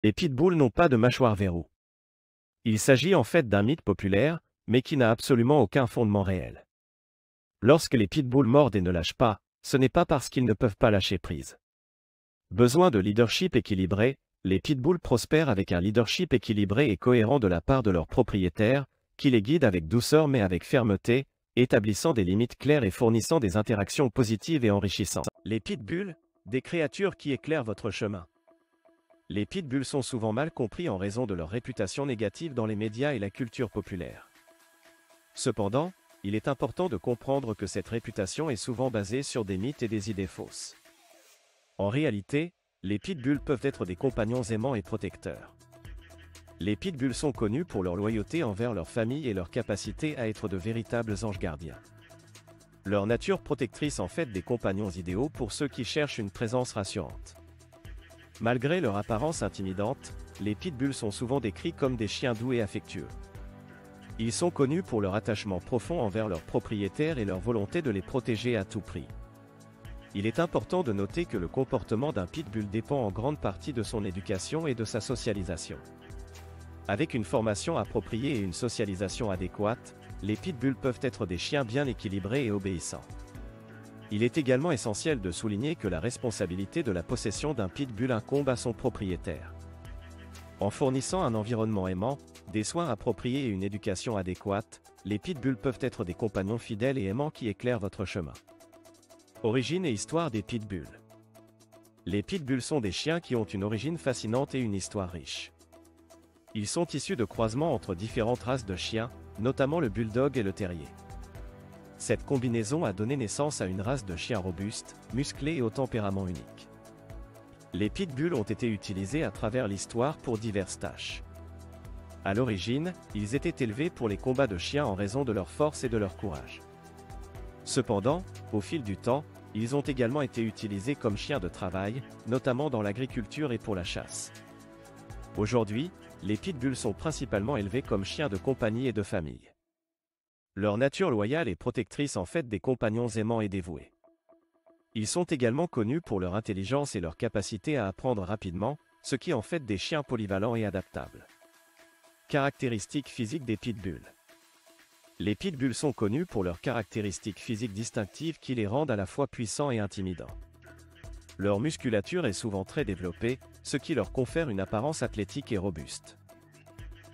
Les pitbulls n'ont pas de mâchoire verrou. Il s'agit en fait d'un mythe populaire, mais qui n'a absolument aucun fondement réel. Lorsque les pitbulls mordent et ne lâchent pas, ce n'est pas parce qu'ils ne peuvent pas lâcher prise. Besoin de leadership équilibré, les pitbulls prospèrent avec un leadership équilibré et cohérent de la part de leurs propriétaires, qui les guident avec douceur mais avec fermeté, établissant des limites claires et fournissant des interactions positives et enrichissantes. Les pitbulls, des créatures qui éclairent votre chemin. Les pitbulls sont souvent mal compris en raison de leur réputation négative dans les médias et la culture populaire. Cependant, il est important de comprendre que cette réputation est souvent basée sur des mythes et des idées fausses. En réalité, les pitbulls peuvent être des compagnons aimants et protecteurs. Les pitbulls sont connus pour leur loyauté envers leur famille et leur capacité à être de véritables anges gardiens. Leur nature protectrice en fait des compagnons idéaux pour ceux qui cherchent une présence rassurante. Malgré leur apparence intimidante, les pitbulls sont souvent décrits comme des chiens doux et affectueux. Ils sont connus pour leur attachement profond envers leurs propriétaires et leur volonté de les protéger à tout prix. Il est important de noter que le comportement d'un pitbull dépend en grande partie de son éducation et de sa socialisation. Avec une formation appropriée et une socialisation adéquate, les pitbulls peuvent être des chiens bien équilibrés et obéissants. Il est également essentiel de souligner que la responsabilité de la possession d'un pitbull incombe à son propriétaire. En fournissant un environnement aimant, des soins appropriés et une éducation adéquate, les pitbulls peuvent être des compagnons fidèles et aimants qui éclairent votre chemin. Origine et histoire des pitbulls. Les pitbulls sont des chiens qui ont une origine fascinante et une histoire riche. Ils sont issus de croisements entre différentes races de chiens, notamment le bulldog et le terrier. Cette combinaison a donné naissance à une race de chiens robustes, musclés et au tempérament unique. Les pitbulls ont été utilisés à travers l'histoire pour diverses tâches. À l'origine, ils étaient élevés pour les combats de chiens en raison de leur force et de leur courage. Cependant, au fil du temps, ils ont également été utilisés comme chiens de travail, notamment dans l'agriculture et pour la chasse. Aujourd'hui, les pitbulls sont principalement élevés comme chiens de compagnie et de famille. Leur nature loyale et protectrice en fait des compagnons aimants et dévoués. Ils sont également connus pour leur intelligence et leur capacité à apprendre rapidement, ce qui en fait des chiens polyvalents et adaptables. Caractéristiques physiques des pitbulls. Les pitbulls sont connus pour leurs caractéristiques physiques distinctives qui les rendent à la fois puissants et intimidants. Leur musculature est souvent très développée, ce qui leur confère une apparence athlétique et robuste.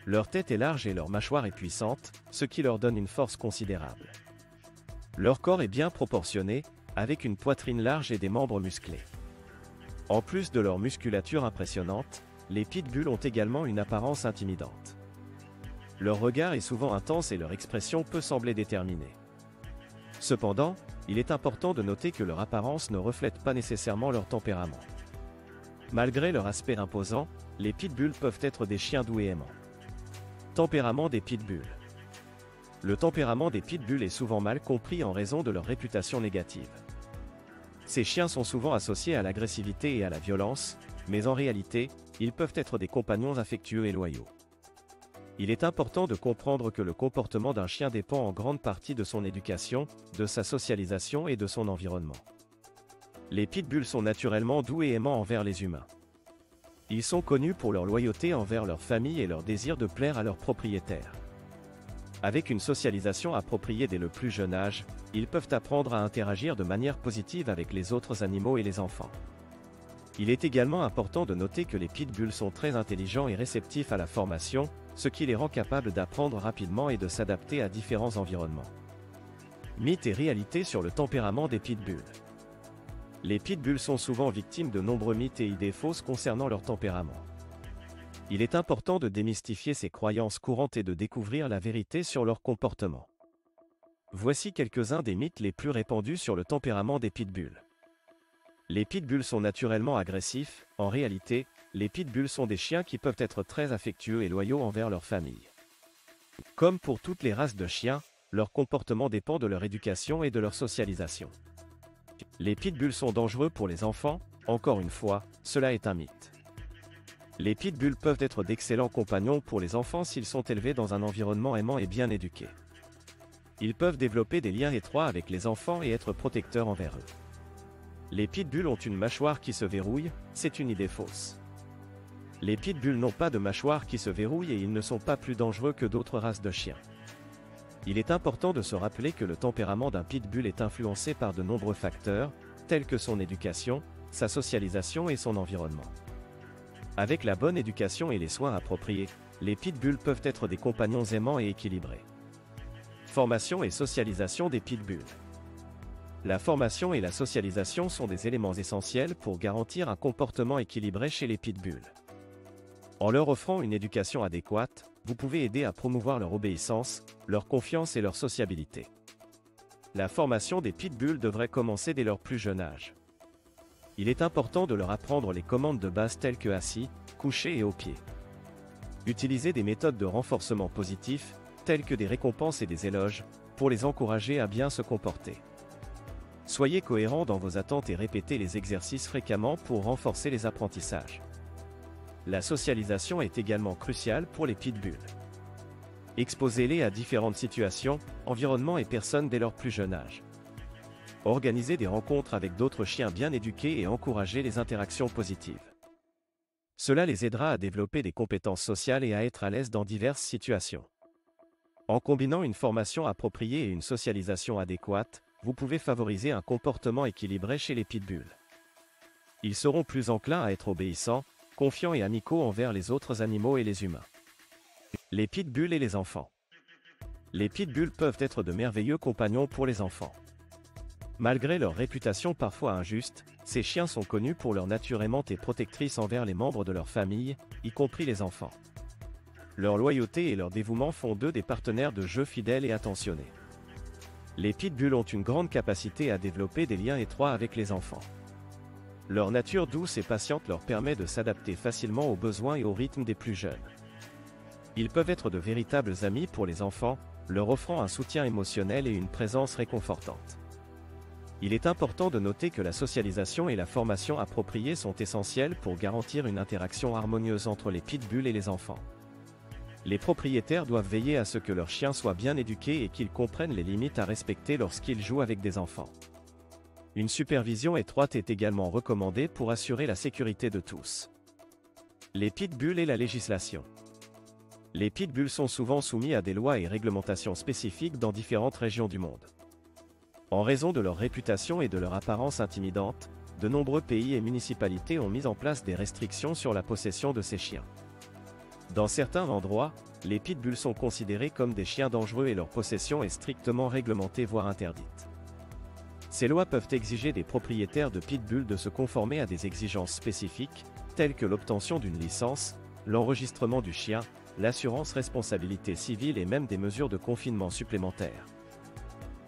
Leur tête est large et leur mâchoire est puissante, ce qui leur donne une force considérable. Leur corps est bien proportionné, avec une poitrine large et des membres musclés. En plus de leur musculature impressionnante, les pitbulls ont également une apparence intimidante. Leur regard est souvent intense et leur expression peut sembler déterminée. Cependant, il est important de noter que leur apparence ne reflète pas nécessairement leur tempérament. Malgré leur aspect imposant, les pitbulls peuvent être des chiens doux et aimants. Tempérament des pitbulls. Le tempérament des pitbulls est souvent mal compris en raison de leur réputation négative. Ces chiens sont souvent associés à l'agressivité et à la violence, mais en réalité, ils peuvent être des compagnons affectueux et loyaux. Il est important de comprendre que le comportement d'un chien dépend en grande partie de son éducation, de sa socialisation et de son environnement. Les pitbulls sont naturellement doux et aimants envers les humains. Ils sont connus pour leur loyauté envers leur famille et leur désir de plaire à leurs propriétaires. Avec une socialisation appropriée dès le plus jeune âge, ils peuvent apprendre à interagir de manière positive avec les autres animaux et les enfants. Il est également important de noter que les pitbulls sont très intelligents et réceptifs à la formation, ce qui les rend capables d'apprendre rapidement et de s'adapter à différents environnements. Mythes et réalités sur le tempérament des pitbulls. Les pitbulls sont souvent victimes de nombreux mythes et idées fausses concernant leur tempérament. Il est important de démystifier ces croyances courantes et de découvrir la vérité sur leur comportement. Voici quelques-uns des mythes les plus répandus sur le tempérament des pitbulls. Les pitbulls sont naturellement agressifs. En réalité, les pitbulls sont des chiens qui peuvent être très affectueux et loyaux envers leur famille. Comme pour toutes les races de chiens, leur comportement dépend de leur éducation et de leur socialisation. Les pitbulls sont dangereux pour les enfants. Encore une fois, cela est un mythe. Les pitbulls peuvent être d'excellents compagnons pour les enfants s'ils sont élevés dans un environnement aimant et bien éduqué. Ils peuvent développer des liens étroits avec les enfants et être protecteurs envers eux. Les pitbulls ont une mâchoire qui se verrouille, c'est une idée fausse. Les pitbulls n'ont pas de mâchoire qui se verrouille et ils ne sont pas plus dangereux que d'autres races de chiens. Il est important de se rappeler que le tempérament d'un pitbull est influencé par de nombreux facteurs, tels que son éducation, sa socialisation et son environnement. Avec la bonne éducation et les soins appropriés, les pitbulls peuvent être des compagnons aimants et équilibrés. Formation et socialisation des pitbulls. La formation et la socialisation sont des éléments essentiels pour garantir un comportement équilibré chez les pitbulls. En leur offrant une éducation adéquate, vous pouvez aider à promouvoir leur obéissance, leur confiance et leur sociabilité. La formation des pitbulls devrait commencer dès leur plus jeune âge. Il est important de leur apprendre les commandes de base telles que assis, couché et au pied. Utilisez des méthodes de renforcement positif, telles que des récompenses et des éloges, pour les encourager à bien se comporter. Soyez cohérents dans vos attentes et répétez les exercices fréquemment pour renforcer les apprentissages. La socialisation est également cruciale pour les pitbulls. Exposez-les à différentes situations, environnements et personnes dès leur plus jeune âge. Organisez des rencontres avec d'autres chiens bien éduqués et encouragez les interactions positives. Cela les aidera à développer des compétences sociales et à être à l'aise dans diverses situations. En combinant une formation appropriée et une socialisation adéquate, vous pouvez favoriser un comportement équilibré chez les pitbulls. Ils seront plus enclins à être obéissants, confiants et amicaux envers les autres animaux et les humains. Les pitbulls et les enfants. Les pitbulls peuvent être de merveilleux compagnons pour les enfants. Malgré leur réputation parfois injuste, ces chiens sont connus pour leur nature aimante et protectrice envers les membres de leur famille, y compris les enfants. Leur loyauté et leur dévouement font d'eux des partenaires de jeu fidèles et attentionnés. Les pitbulls ont une grande capacité à développer des liens étroits avec les enfants. Leur nature douce et patiente leur permet de s'adapter facilement aux besoins et au rythme des plus jeunes. Ils peuvent être de véritables amis pour les enfants, leur offrant un soutien émotionnel et une présence réconfortante. Il est important de noter que la socialisation et la formation appropriée sont essentielles pour garantir une interaction harmonieuse entre les pitbulls et les enfants. Les propriétaires doivent veiller à ce que leurs chiens soient bien éduqués et qu'ils comprennent les limites à respecter lorsqu'ils jouent avec des enfants. Une supervision étroite est également recommandée pour assurer la sécurité de tous. Les pitbulls et la législation. Les pitbulls sont souvent soumis à des lois et réglementations spécifiques dans différentes régions du monde. En raison de leur réputation et de leur apparence intimidante, de nombreux pays et municipalités ont mis en place des restrictions sur la possession de ces chiens. Dans certains endroits, les pitbulls sont considérés comme des chiens dangereux et leur possession est strictement réglementée voire interdite. Ces lois peuvent exiger des propriétaires de pitbulls de se conformer à des exigences spécifiques, telles que l'obtention d'une licence, l'enregistrement du chien, l'assurance responsabilité civile et même des mesures de confinement supplémentaires.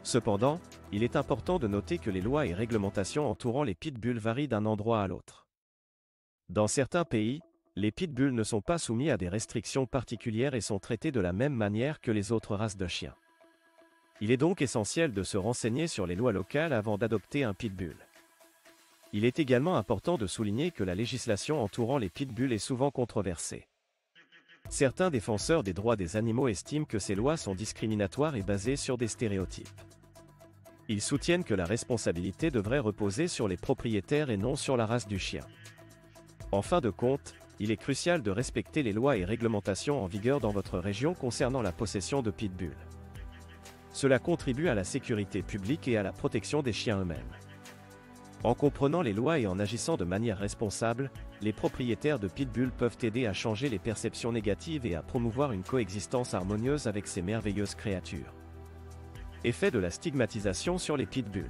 Cependant, il est important de noter que les lois et réglementations entourant les pitbulls varient d'un endroit à l'autre. Dans certains pays, les pitbulls ne sont pas soumis à des restrictions particulières et sont traités de la même manière que les autres races de chiens. Il est donc essentiel de se renseigner sur les lois locales avant d'adopter un pitbull. Il est également important de souligner que la législation entourant les pitbulls est souvent controversée. Certains défenseurs des droits des animaux estiment que ces lois sont discriminatoires et basées sur des stéréotypes. Ils soutiennent que la responsabilité devrait reposer sur les propriétaires et non sur la race du chien. En fin de compte, il est crucial de respecter les lois et réglementations en vigueur dans votre région concernant la possession de pitbulls. Cela contribue à la sécurité publique et à la protection des chiens eux-mêmes. En comprenant les lois et en agissant de manière responsable, les propriétaires de pitbulls peuvent aider à changer les perceptions négatives et à promouvoir une coexistence harmonieuse avec ces merveilleuses créatures. Effet de la stigmatisation sur les pitbulls.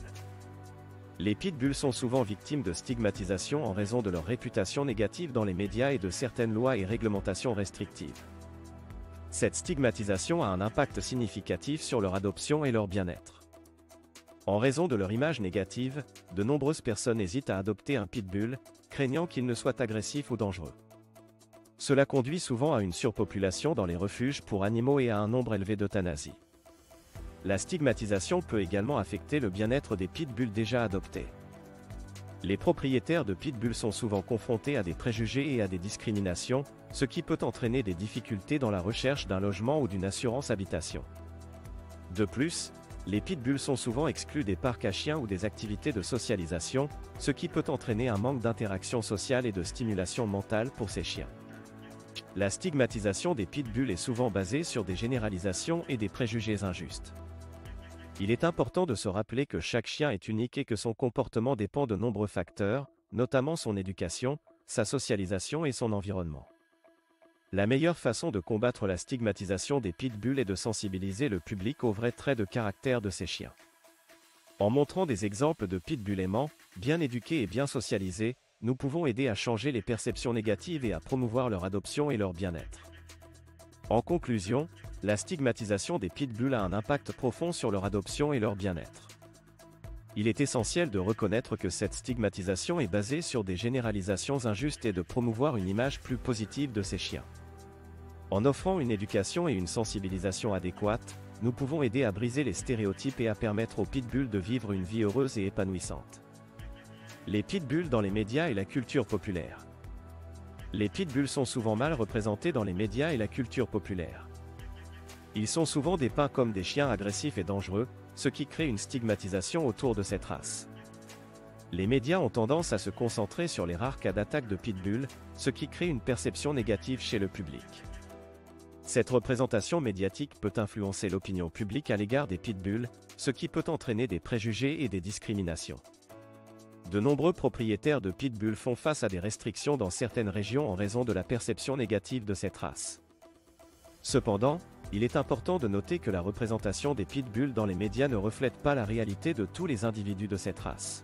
Les pitbulls sont souvent victimes de stigmatisation en raison de leur réputation négative dans les médias et de certaines lois et réglementations restrictives. Cette stigmatisation a un impact significatif sur leur adoption et leur bien-être. En raison de leur image négative, de nombreuses personnes hésitent à adopter un pitbull, craignant qu'il ne soit agressif ou dangereux. Cela conduit souvent à une surpopulation dans les refuges pour animaux et à un nombre élevé d'euthanasie. La stigmatisation peut également affecter le bien-être des pitbulls déjà adoptés. Les propriétaires de pitbulls sont souvent confrontés à des préjugés et à des discriminations, ce qui peut entraîner des difficultés dans la recherche d'un logement ou d'une assurance habitation. De plus, les pitbulls sont souvent exclus des parcs à chiens ou des activités de socialisation, ce qui peut entraîner un manque d'interaction sociale et de stimulation mentale pour ces chiens. La stigmatisation des pitbulls est souvent basée sur des généralisations et des préjugés injustes. Il est important de se rappeler que chaque chien est unique et que son comportement dépend de nombreux facteurs, notamment son éducation, sa socialisation et son environnement. La meilleure façon de combattre la stigmatisation des pitbulls est de sensibiliser le public aux vrais traits de caractère de ces chiens. En montrant des exemples de pitbulls aimants, bien éduqués et bien socialisés, nous pouvons aider à changer les perceptions négatives et à promouvoir leur adoption et leur bien-être. En conclusion, la stigmatisation des pitbulls a un impact profond sur leur adoption et leur bien-être. Il est essentiel de reconnaître que cette stigmatisation est basée sur des généralisations injustes et de promouvoir une image plus positive de ces chiens. En offrant une éducation et une sensibilisation adéquates, nous pouvons aider à briser les stéréotypes et à permettre aux pitbulls de vivre une vie heureuse et épanouissante. Les pitbulls dans les médias et la culture populaire. Les pitbulls sont souvent mal représentés dans les médias et la culture populaire. Ils sont souvent dépeints comme des chiens agressifs et dangereux, ce qui crée une stigmatisation autour de cette race. Les médias ont tendance à se concentrer sur les rares cas d'attaque de pitbull, ce qui crée une perception négative chez le public. Cette représentation médiatique peut influencer l'opinion publique à l'égard des pitbulls, ce qui peut entraîner des préjugés et des discriminations. De nombreux propriétaires de pitbulls font face à des restrictions dans certaines régions en raison de la perception négative de cette race. Cependant, il est important de noter que la représentation des pitbulls dans les médias ne reflète pas la réalité de tous les individus de cette race.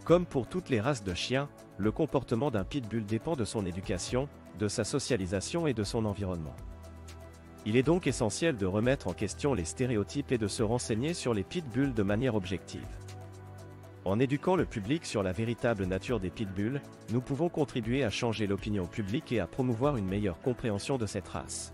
Comme pour toutes les races de chiens, le comportement d'un pitbull dépend de son éducation, de sa socialisation et de son environnement. Il est donc essentiel de remettre en question les stéréotypes et de se renseigner sur les pitbulls de manière objective. En éduquant le public sur la véritable nature des pitbulls, nous pouvons contribuer à changer l'opinion publique et à promouvoir une meilleure compréhension de cette race.